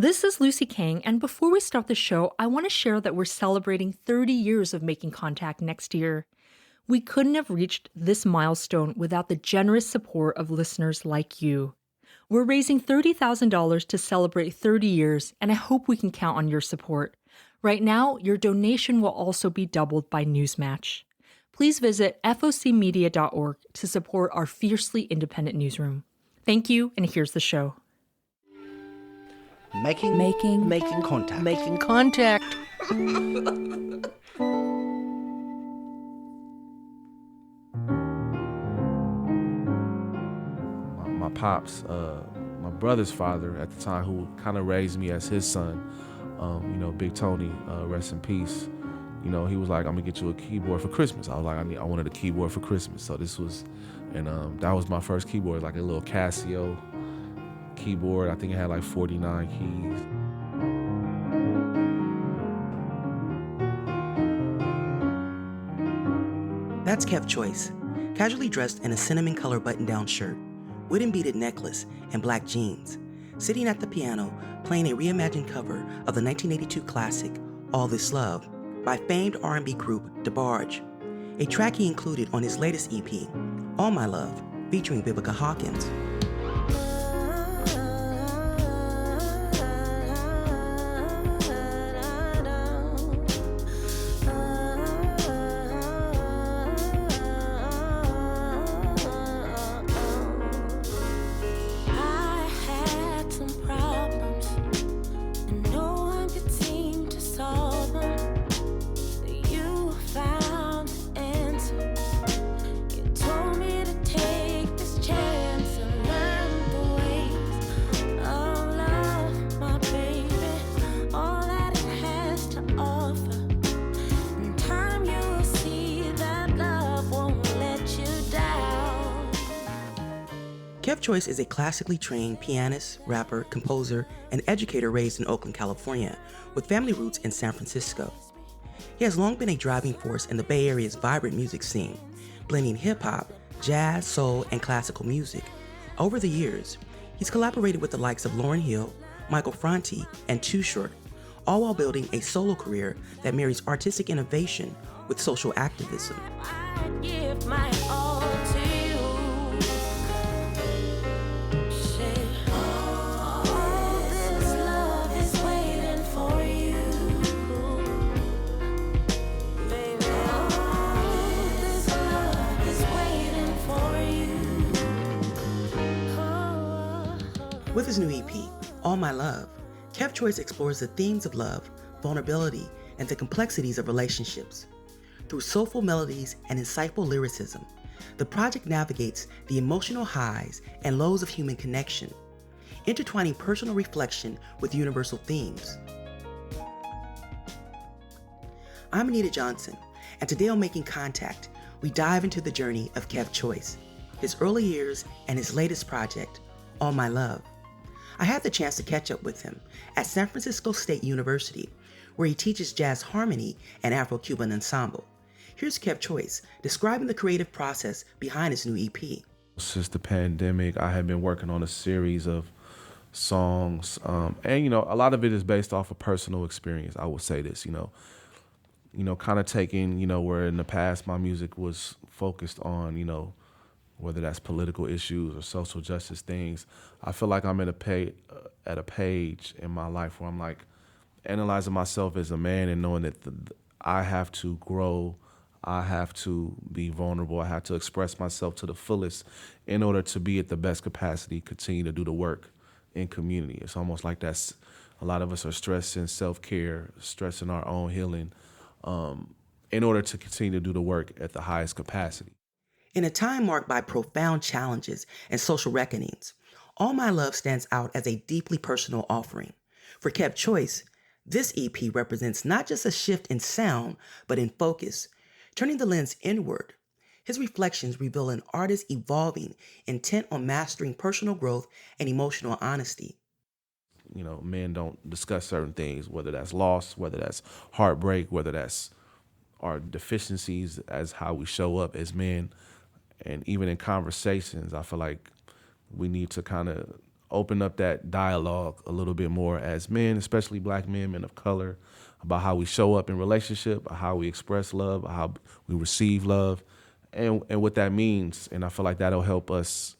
This is Lucy Kang, and before we start the show, I want to share that we're celebrating 30 years of Making Contact next year. We couldn't have reached this milestone without the generous support of listeners like you. We're raising $30,000 to celebrate 30 years, and I hope we can count on your support. Right now, your donation will also be doubled by Newsmatch. Please visit focmedia.org to support our fiercely independent newsroom. Thank you, and here's the show. Making contact. Making contact. My pops, my brother's father at the time, who kind of raised me as his son, Big Tony, rest in peace. He was like, I'm gonna get you a keyboard for Christmas. I was like, I wanted a keyboard for Christmas. So this was, that was my first keyboard, like a little Casio keyboard. I think it had like 49 keys. That's Kev Choice, casually dressed in a cinnamon color button-down shirt, wooden beaded necklace, and black jeans, sitting at the piano playing a reimagined cover of the 1982 classic All This Love by famed R&B group DeBarge, a track he included on his latest EP, All My Love, featuring Vivica Hawkins. Kev Choice is a classically trained pianist, rapper, composer, and educator raised in Oakland, California, with family roots in San Francisco. He has long been a driving force in the Bay Area's vibrant music scene, blending hip-hop, jazz, soul, and classical music. Over the years, he's collaborated with the likes of Lauryn Hill, Michael Franti, and Too Short, all while building a solo career that marries artistic innovation with social activism. I give my all to you. With his new EP, All My Love, Kev Choice explores the themes of love, vulnerability, and the complexities of relationships. Through soulful melodies and insightful lyricism, the project navigates the emotional highs and lows of human connection, intertwining personal reflection with universal themes. I'm Anita Johnson, and today on Making Contact, we dive into the journey of Kev Choice, his early years, and his latest project, All My Love. I had the chance to catch up with him at San Francisco State University, where he teaches jazz harmony and Afro-Cuban ensemble. Here's Kev Choice describing the creative process behind his new EP. Since the pandemic, I have been working on a series of songs, and a lot of it is based off of personal experience. I will say this, kind of taking, where in the past my music was focused on, whether that's political issues or social justice things. I feel like I'm at a page in my life where I'm like analyzing myself as a man and knowing that I have to grow, I have to be vulnerable, I have to express myself to the fullest in order to be at the best capacity, continue to do the work in community. It's almost like that's, a lot of us are stressing self-care, stressing our own healing, in order to continue to do the work at the highest capacity. In a time marked by profound challenges and social reckonings, All My Love stands out as a deeply personal offering. For Kev Choice, this EP represents not just a shift in sound, but in focus, turning the lens inward. His reflections reveal an artist evolving, intent on mastering personal growth and emotional honesty. Men don't discuss certain things, whether that's loss, whether that's heartbreak, whether that's our deficiencies as how we show up as men. And even in conversations, I feel like we need to kind of open up that dialogue a little bit more as men, especially black men, men of color, about how we show up in relationship, how we express love, how we receive love, and what that means. And I feel like that'll help us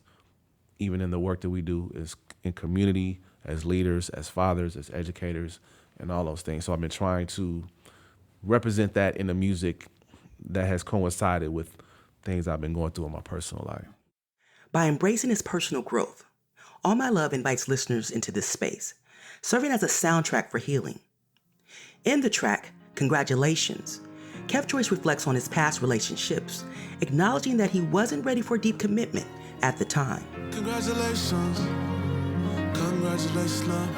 even in the work that we do is in community, as leaders, as fathers, as educators, and all those things. So I've been trying to represent that in the music that has coincided with things I've been going through in my personal life. By embracing his personal growth, All My Love invites listeners into this space, serving as a soundtrack for healing. In the track, Congratulations, Kev Choice reflects on his past relationships, acknowledging that he wasn't ready for deep commitment at the time. Congratulations, congratulations, love.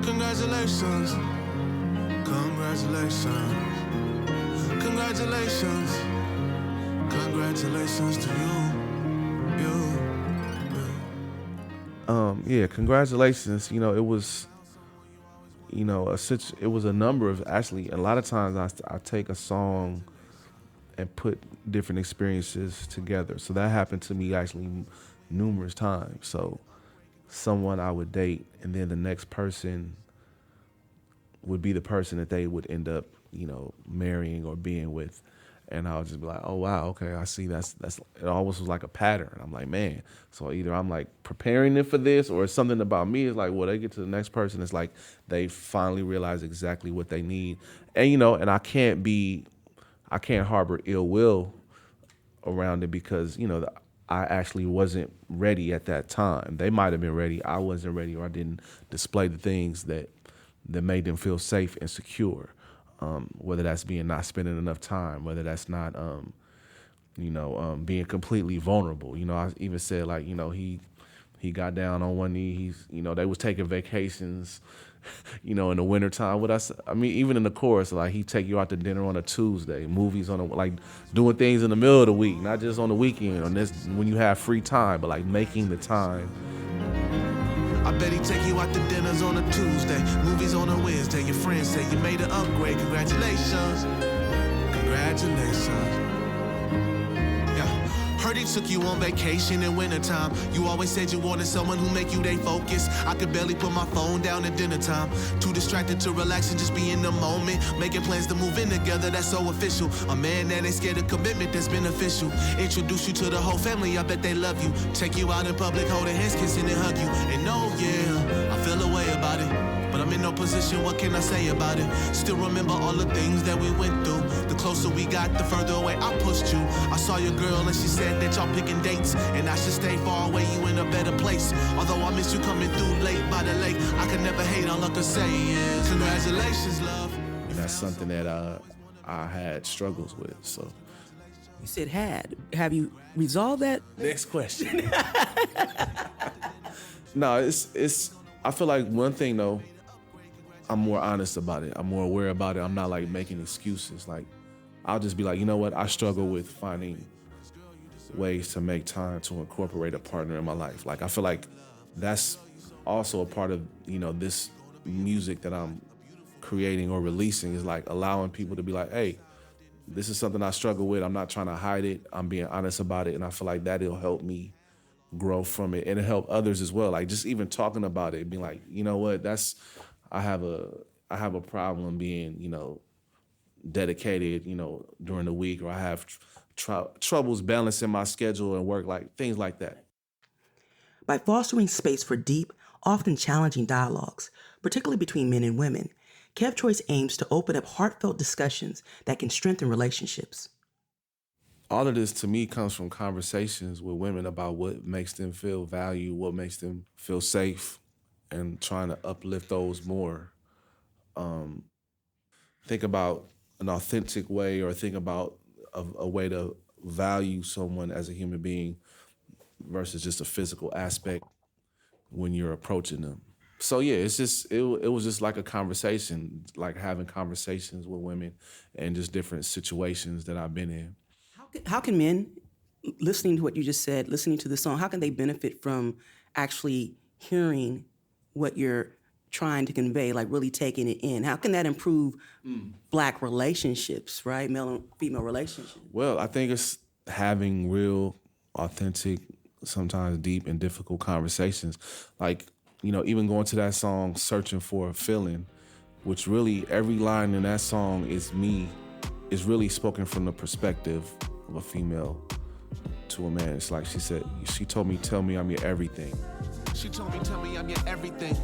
Congratulations, congratulations, congratulations, congratulations to you. Yeah, congratulations. You know, it was, you know, it was a number of, actually, a lot of times I take a song and put different experiences together. So that happened to me actually numerous times. So someone I would date, and then the next person would be the person that they would end up, you know, marrying or being with. And I would just be like, oh, wow, okay, I see that's it almost was like a pattern. I'm like, man, so either I'm like preparing them for this, or it's something about me. It's like, well, they get to the next person, it's like they finally realize exactly what they need. And, you know, and I can't harbor ill will around it because, you know, I actually wasn't ready at that time. They might have been ready. I wasn't ready, or I didn't display the things that made them feel safe and secure. Whether that's being not spending enough time, whether that's not, being completely vulnerable. You know, I even said, like, you know, he got down on one knee. He's, you know, they was taking vacations, you know, in the wintertime. I mean, even in the chorus, like, he take you out to dinner on a Tuesday, movies on like doing things in the middle of the week, not just on the weekend, on this when you have free time, but like making the time. I bet he take you out to dinners on a Tuesday, movies on a Wednesday. Your friends say you made an upgrade. Congratulations, congratulations. Yeah. Heard he took you on vacation in wintertime. You always said you wanted someone who make you they focus. I could barely put my phone down at dinner time. Too distracted to relax and just be in the moment. Making plans to move in together, that's so official. A man that ain't scared of commitment, that's beneficial. Introduce you to the whole family, I bet they love you. Take you out in public, holding hands, kissing and hug you. And no, yeah, I feel a way about it. But I'm in no position, what can I say about it? Still remember all the things that we went through. The closer we got, the further away I pushed you. I saw your girl and she said that y'all picking dates, and I should stay far away, you in a better place. Although I miss you coming through late by the lake, I can never hate, all I can say is congratulations, love. And that's something that I had struggles with, so. You said had. Have you resolved that? Next question. No, it's. I feel like one thing though, I'm more honest about it. I'm more aware about it. I'm not like making excuses. Like, I'll just be like, you know what? I struggle with finding ways to make time to incorporate a partner in my life. Like, I feel like that's also a part of, you know, this music that I'm creating or releasing, is like allowing people to be like, hey, this is something I struggle with. I'm not trying to hide it. I'm being honest about it. And I feel like that'll help me grow from it, and it'll help others as well. Like, just even talking about it, being like, you know what, I have a problem being, you know, dedicated, you know, during the week, or I have troubles balancing my schedule and work, like things like that. By fostering space for deep, often challenging dialogues, particularly between men and women, Kev Choice aims to open up heartfelt discussions that can strengthen relationships. All of this to me comes from conversations with women about what makes them feel valued, what makes them feel safe, and trying to uplift those more. Think about an authentic way, or think about a way to value someone as a human being versus just a physical aspect when you're approaching them. So yeah, it's just it was just like a conversation, like having conversations with women and just different situations that I've been in. How can men, listening to what you just said, listening to the song, how can they benefit from actually hearing what you're trying to convey, like really taking it in? How can that improve Black relationships, right? Male and female relationships? Well, I think it's having real, authentic, sometimes deep and difficult conversations. Like, even going to that song, Searching for a Feeling, which really every line in that song is really spoken from the perspective of a female to a man. It's like she told me, tell me I'm your everything. She told me, tell me I'm your everything.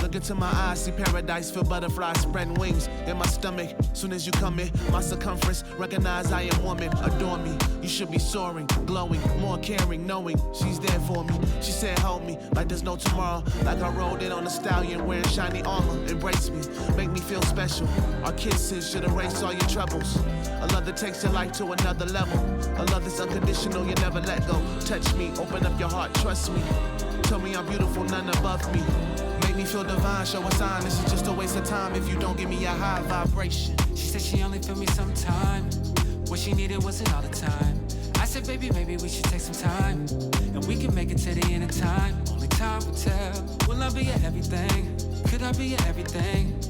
Look into my eyes, see paradise, feel butterflies spreading wings in my stomach. Soon as you come in, my circumference, recognize I am woman, adore me. You should be soaring, glowing, more caring, knowing she's there for me. She said, hold me like there's no tomorrow. Like I rode in on a stallion wearing shiny armor. Embrace me, make me feel special. Our kisses should erase all your troubles. A love that takes your life to another level. A love that's unconditional, you never let go. Touch me, open up your heart, trust me. Tell me I'm beautiful, none above me. Make me feel divine, show a sign. This is just a waste of time if you don't give me a high vibration. She said she only feel me sometime. What she needed wasn't all the time. I said, baby, maybe we should take some time, and we can make it to the end of time. Only time will tell. Will I be your everything? Could I be your everything?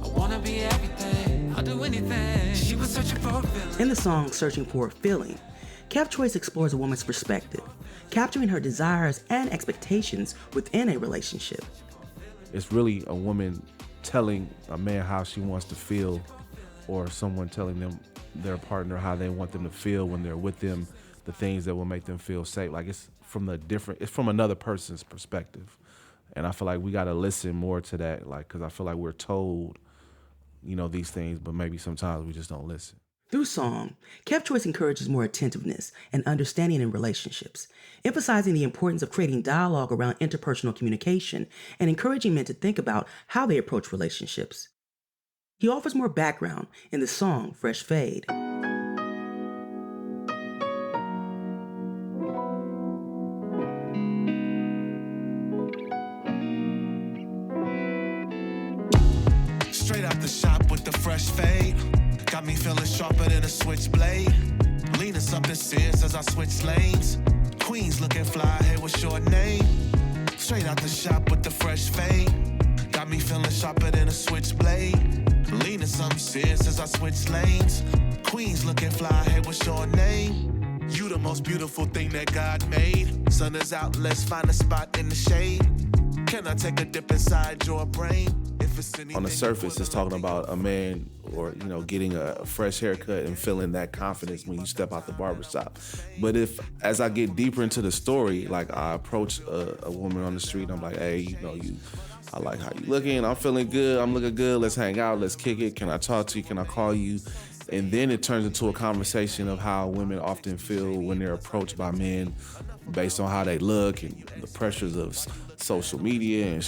I wanna be everything. I'll do anything. She was searching for a feeling. In the song Searching for a Feeling, Kev Choice explores a woman's perspective, capturing her desires and expectations within a relationship. It's really a woman telling a man how she wants to feel, or someone telling them, their partner, how they want them to feel when they're with them, the things that will make them feel safe. Like it's from another person's perspective. And I feel like we got to listen more to that, like, because I feel like we're told, these things, but maybe sometimes we just don't listen. Through song, Kev Choice encourages more attentiveness and understanding in relationships, emphasizing the importance of creating dialogue around interpersonal communication and encouraging men to think about how they approach relationships. He offers more background in the song Fresh Fade. Straight out the shop with the fresh fade. Got me feeling sharper than a switchblade. Leaning something serious as I switch lanes. Queens looking fly, hey, what's your name? Straight out the shop with the fresh fade. Got me feeling sharper than a switchblade. Leaning something serious as I switch lanes. Queens looking fly, hey, what's your name? You the most beautiful thing that God made. Sun is out, let's find a spot in the shade. Can I take a dip inside your brain? On the surface, it's talking about a man or, getting a fresh haircut and feeling that confidence when you step out the barbershop. But as I get deeper into the story, like I approach a woman on the street, I'm like, hey, I like how you looking, I'm feeling good, I'm looking good, let's hang out, let's kick it, can I talk to you, can I call you? And then it turns into a conversation of how women often feel when they're approached by men based on how they look and the pressures of social media and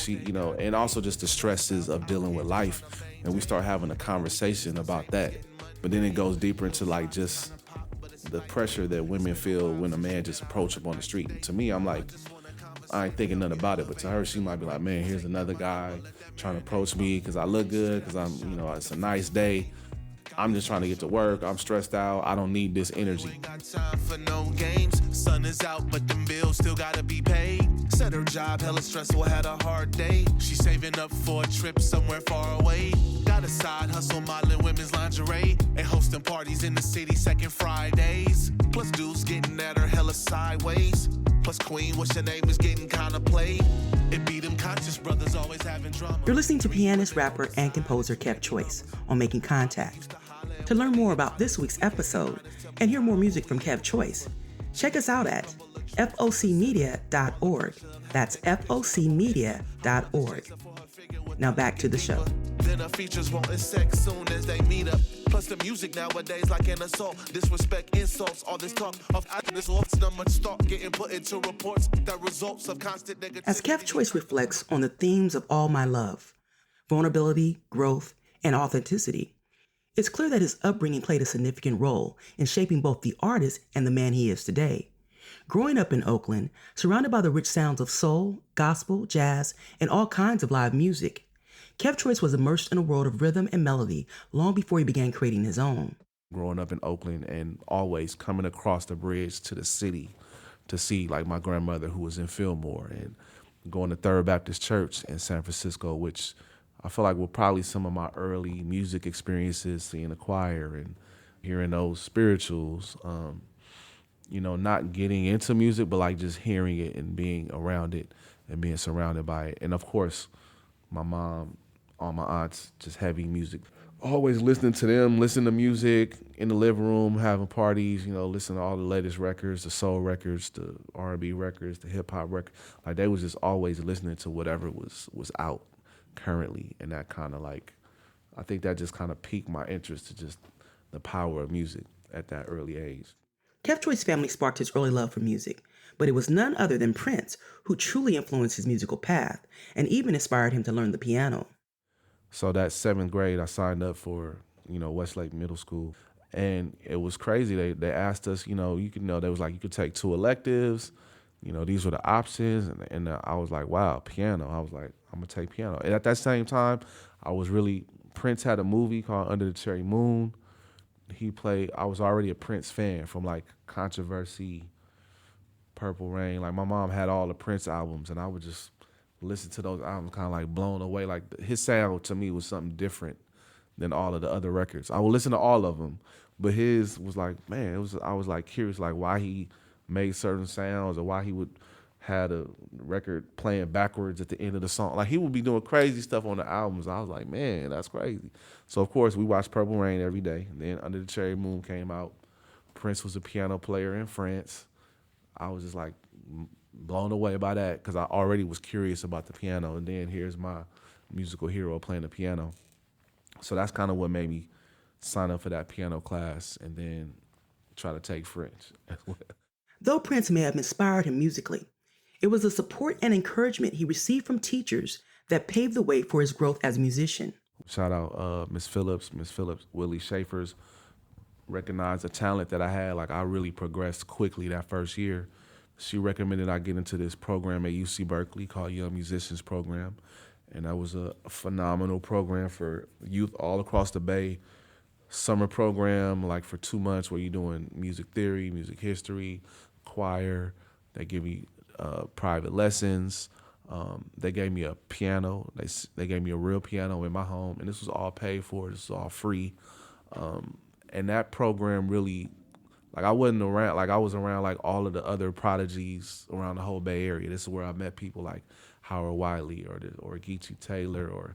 and also just the stresses of dealing with life. And we start having a conversation about that. But then it goes deeper into like just the pressure that women feel when a man just approach them on the street. And to me, I'm like, I ain't thinking nothing about it. But to her, she might be like, man, here's another guy trying to approach me because I look good, because I'm, it's a nice day. I'm just trying to get to work. I'm stressed out. I don't need this energy. Ain't got time for no games. Sun is out, but them bills still gotta be paid. Said her job hella stressful, had a hard day. She's saving up for a trip somewhere far away. Got a side hustle modeling women's lingerie and hosting parties in the city second Fridays. Plus dudes getting at her hella sideways. Plus queen, what's your name, is getting kinda played. It be them conscious brothers always having drama. You're listening to pianist, rapper, and composer Kev Choice on Making Contact. To learn more about this week's episode and hear more music from Kev Choice, check us out at focmedia.org. That's focmedia.org. Now back to the show. Then her features won't sex soon as they meet up. Plus the music nowadays like an assault. Disrespect, insults, all this talk of this lost not much thought getting put into reports that results of constant negativity. As Kev Choice reflects on the themes of All My Love, vulnerability, growth, and authenticity, it's clear that his upbringing played a significant role in shaping both the artist and the man he is today. Growing up in Oakland, surrounded by the rich sounds of soul, gospel, jazz, and all kinds of live music, Kev Choice was immersed in a world of rhythm and melody long before he began creating his own. Growing up in Oakland and always coming across the bridge to the city to see like my grandmother who was in Fillmore, and going to Third Baptist Church in San Francisco, which I feel like were probably some of my early music experiences, seeing the choir and hearing those spirituals. not getting into music, but like just hearing it and being around it and being surrounded by it. And of course, my mom, all my aunts, just heavy music. Always listening to them, listening to music in the living room, having parties, listening to all the latest records, the soul records, the R&B records, the hip hop records. Like they was just always listening to whatever was out currently. And that kind of I think that just kind of piqued my interest to just the power of music at that early age. Kev Choice's family sparked his early love for music, but it was none other than Prince who truly influenced his musical path and even inspired him to learn the piano. So that 7th grade, I signed up for, Westlake Middle School. And it was crazy. They asked us, they was like, you could take 2 electives. These were the options. And I was like, wow, piano. I was like, I'm going to take piano. And at that same time, Prince had a movie called Under the Cherry Moon. I was already a Prince fan from like Controversy, Purple Rain. Like my mom had all the Prince albums and I would just listen to those albums kind of like blown away. Like his sound to me was something different than all of the other records. I would listen to all of them, but his was like, man, I was like curious like why he made certain sounds or why he would had a record playing backwards at the end of the song. Like he would be doing crazy stuff on the albums. I was like, man, that's crazy. So of course we watched Purple Rain every day. And then Under the Cherry Moon came out. Prince was a piano player in France. I was just like blown away by that because I already was curious about the piano. And then here's my musical hero playing the piano. So that's kind of what made me sign up for that piano class and then try to take French as well. Though Prince may have inspired him musically, it was the support and encouragement he received from teachers that paved the way for his growth as a musician. Shout out Miss Phillips, Willie Schaefer's recognized the talent that I had. Like I really progressed quickly that first year. She recommended I get into this program at UC Berkeley called Young Musicians Program. And that was a phenomenal program for youth all across the Bay. Summer program, like for 2 months where you're doing music theory, music history, choir. They give me private lessons. They gave me a piano. They gave me a real piano in my home, and this was all paid for. This was all free. And that program really, like I wasn't around, like I was around like all of the other prodigies around the whole Bay Area. This is where I met people like Howard Wiley or Geechee Taylor or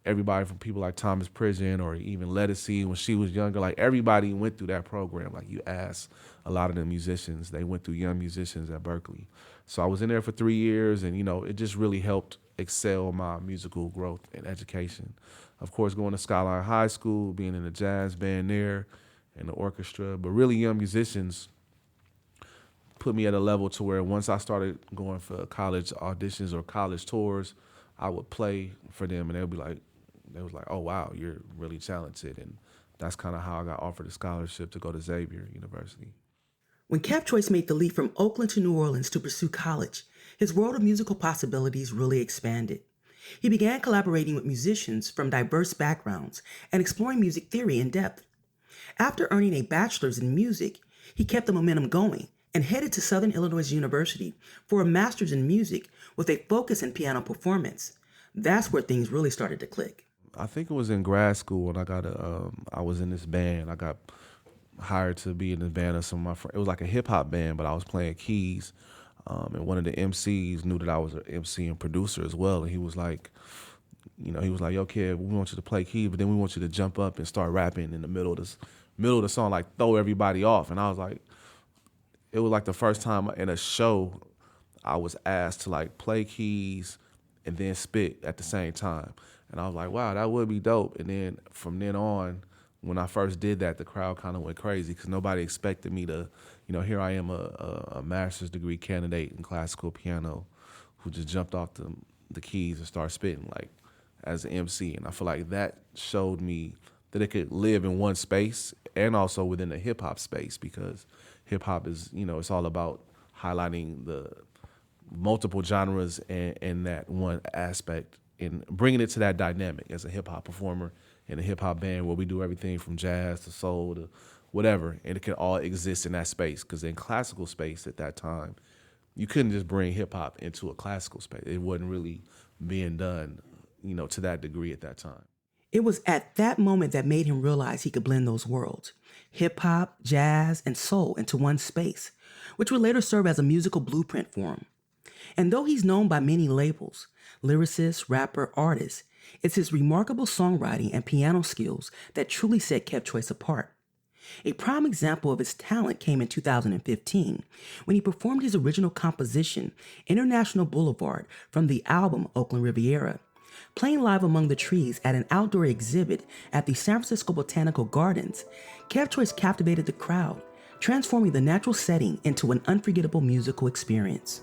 everybody from people like Thomas Prison or even Lettucey when she was younger. Like everybody went through that program. Like you ask a lot of the musicians, they went through Young Musicians at Berkeley. So I was in there for 3 years and, it just really helped excel my musical growth and education. Of course, going to Skyline High School, being in the jazz band there and the orchestra, but really Young Musicians put me at a level to where once I started going for college auditions or college tours, I would play for them and they was like, oh, wow, you're really talented. And that's kind of how I got offered a scholarship to go to Xavier University. When Kev Choice made the leap from Oakland to New Orleans to pursue college, his world of musical possibilities really expanded. He began collaborating with musicians from diverse backgrounds and exploring music theory in depth. After earning a bachelor's in music, he kept the momentum going and headed to Southern Illinois University for a master's in music with a focus in piano performance. That's where things really started to click. I think it was in grad school when I was in this band. I got hired to be in the band of some of my friends. It was like a hip hop band, but I was playing keys. And one of the MCs knew that I was an MC and producer as well. And he was like, he was like, yo, kid, we want you to play keys, but then we want you to jump up and start rapping in the middle of the song, like throw everybody off. And I was like, it was like the first time in a show I was asked to like play keys and then spit at the same time. And I was like, wow, that would be dope. And then from then on, when I first did that, the crowd kind of went crazy because nobody expected me to, here I am, a master's degree candidate in classical piano who just jumped off the keys and started spitting like as an MC. And I feel like that showed me that it could live in one space and also within the hip hop space because hip hop is, it's all about highlighting the multiple genres and that one aspect and bringing it to that dynamic as a hip hop performer in a hip hop band where we do everything from jazz to soul to whatever, and it can all exist in that space. Because in classical space at that time, you couldn't just bring hip hop into a classical space. It wasn't really being done, to that degree at that time. It was at that moment that made him realize he could blend those worlds, hip hop, jazz, and soul into one space, which would later serve as a musical blueprint for him. And though he's known by many labels, lyricist, rapper, artist, it's his remarkable songwriting and piano skills that truly set Kev Choice apart. A prime example of his talent came in 2015 when he performed his original composition, International Boulevard, from the album Oakland Riviera. Playing live among the trees at an outdoor exhibit at the San Francisco Botanical Gardens, Kev Choice captivated the crowd, transforming the natural setting into an unforgettable musical experience.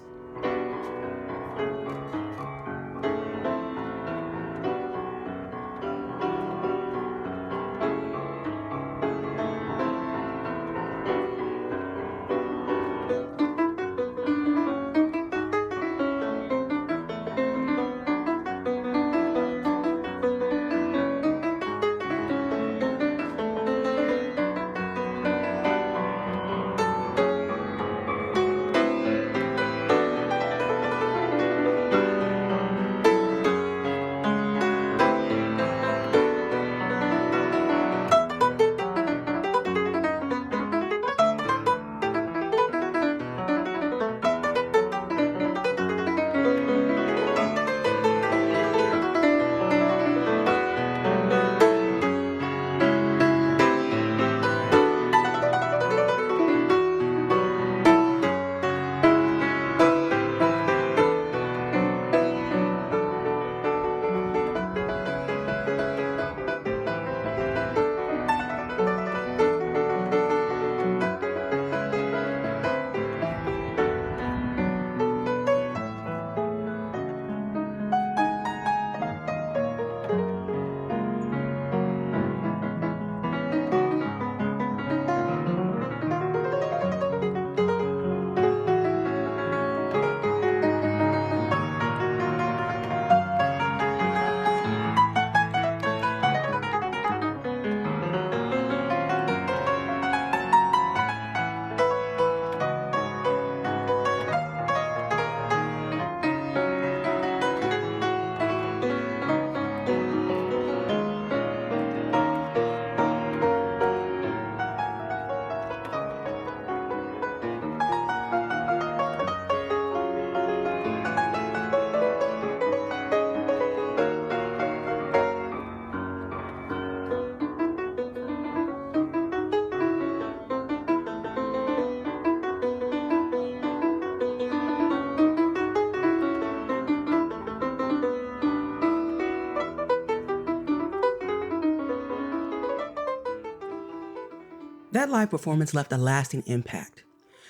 That live performance left a lasting impact,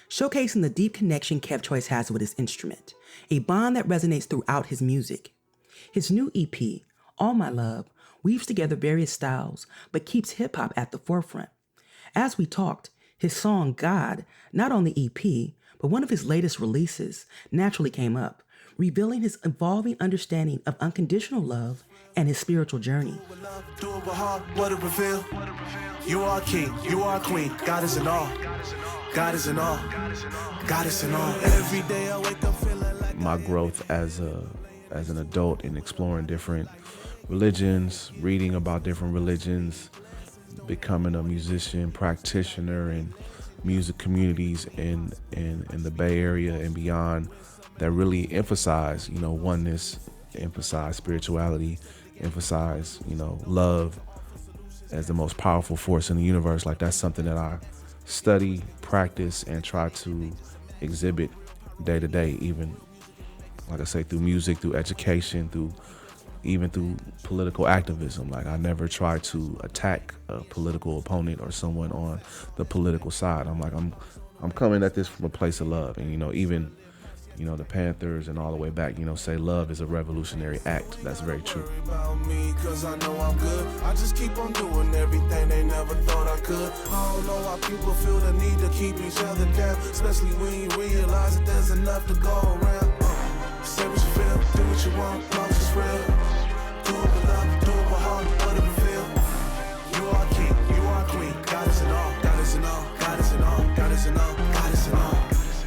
showcasing the deep connection Kev Choice has with his instrument, a bond that resonates throughout his music. His new EP, All My Love, weaves together various styles but keeps hip-hop at the forefront. As we talked, his song God, not on the EP, but one of his latest releases, naturally came up, revealing his evolving understanding of unconditional love and his spiritual journey. Do it with heart, what it reveal. You are king, you are queen, God is in all. God is in all. God is in all. Every day I wake up feeling like My growth as an adult in exploring different religions, reading about different religions, becoming a musician, practitioner in music communities in the Bay Area and beyond that really emphasize, oneness, emphasize spirituality, emphasize, love as the most powerful force in the universe. Like, that's something that I study, practice, and try to exhibit day to day, even, like I say, through music, through education, even through political activism. Like, I never try to attack a political opponent or someone on the political side. I'm coming at this from a place of love. And, even, the Panthers and all the way back, say love is a revolutionary act. That's very true. about me, 'cause I know I'm good. I just keep on doing everything they never thought I could. I don't know why people feel the need to keep each other down, especially when you realize that there's enough to go around. Say what you feel, do what you want, long as it's real. Do it with love, do it with heart, what it feel. You are king, you are queen, God is in all, God is in all, God is in all, God is in all, God is in all.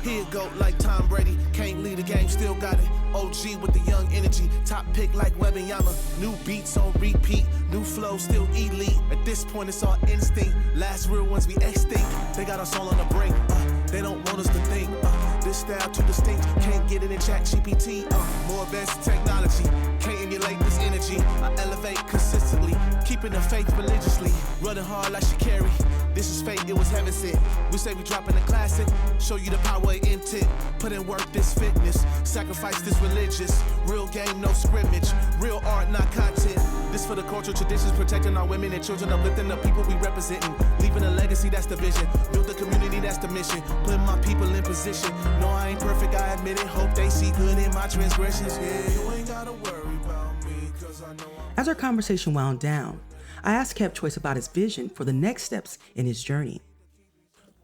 Here go like Tom Brady, can't lead the game, still got it. OG with the young energy, top pick like Wembanyama. New beats on repeat, new flow still elite. At this point it's all instinct, last real ones we extinct. They got us all on the brink, they don't want us to think. This style too distinct, can't get it in chat GPT. More advanced technology, can't emulate this energy. I elevate consistently, keeping the faith religiously. Running hard like she carry, this is fate, it was heaven sent. We say we dropping a classic, show you the power of intent. Put in work, this fitness, sacrifice this religious. Real game, no scrimmage, real art, not content. This for the cultural traditions, protecting our women and children, uplifting the people we representing. Leaving a legacy, that's the vision. Build a community, that's the mission. Putting my people in position. No, I ain't perfect, I admit it. Hope they see good in my transgressions. Yeah, you ain't gotta worry about me, cause I know As our conversation wound down, I asked Kev Choice about his vision for the next steps in his journey.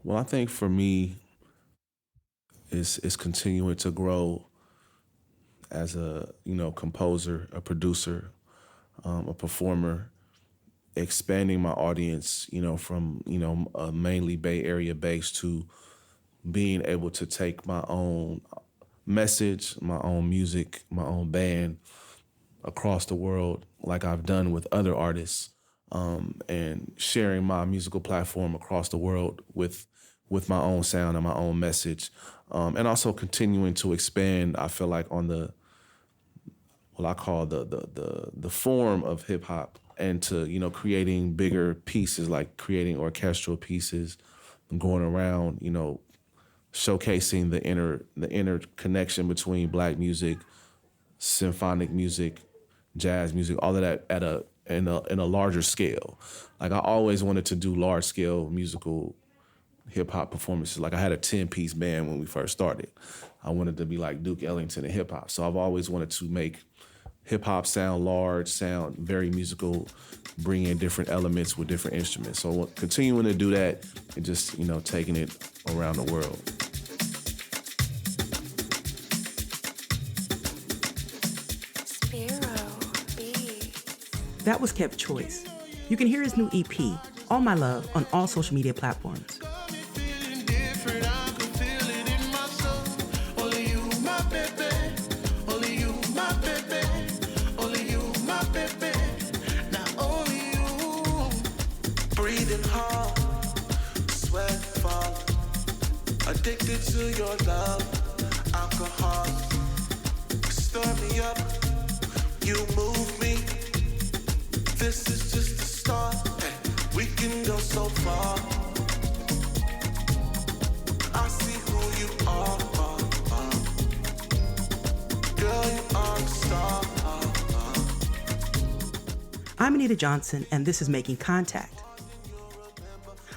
Well, I think for me, is continuing to grow as a composer, a producer, a performer, expanding my audience, from a mainly Bay Area base to being able to take my own message, my own music, my own band across the world, like I've done with other artists, and sharing my musical platform across the world with my own sound and my own message, and also continuing to expand. I feel like on what I call the form of hip hop, and to creating bigger pieces, like creating orchestral pieces, and going around showcasing the inner connection between Black music, symphonic music, jazz music, all of that in a larger scale. Like I always wanted to do large scale musical hip hop performances. Like I had a 10-piece band when we first started. I wanted to be like Duke Ellington in hip hop. So I've always wanted to make hip hop sound large, sound very musical, bring in different elements with different instruments. So continuing to do that and just, taking it around the world. That was Kev Choice. You can hear his new EP, All My Love, on all social media platforms. Addicted to your love, alcohol, stir me up, you move me, this is just the start, hey, we can go so far, I see who you are, girl, you are a star. I'm Anita Johnson, and this is Making Contact.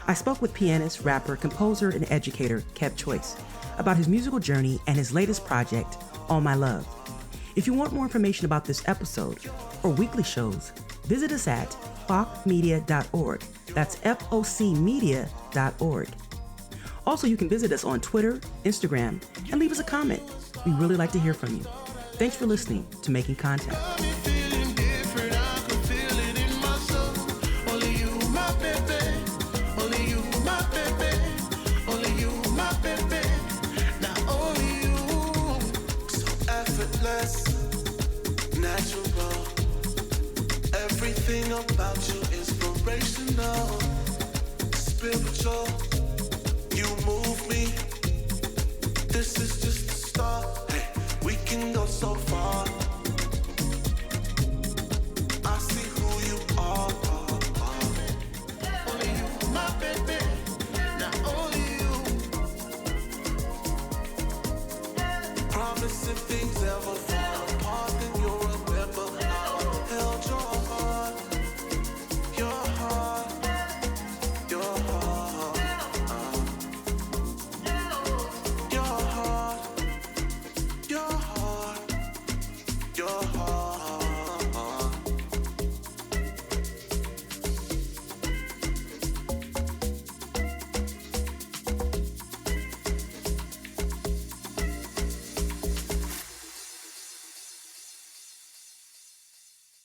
I spoke with pianist, rapper, composer, and educator Kev Choice about his musical journey and his latest project, All My Love. If you want more information about this episode or weekly shows, visit us at focmedia.org. That's FOCmedia.org. Also, you can visit us on Twitter, Instagram, and leave us a comment. We really like to hear from you. Thanks for listening to Making Contact. Natural, everything about you inspirational, spiritual, you move me, this is just the start, hey, we can go so far.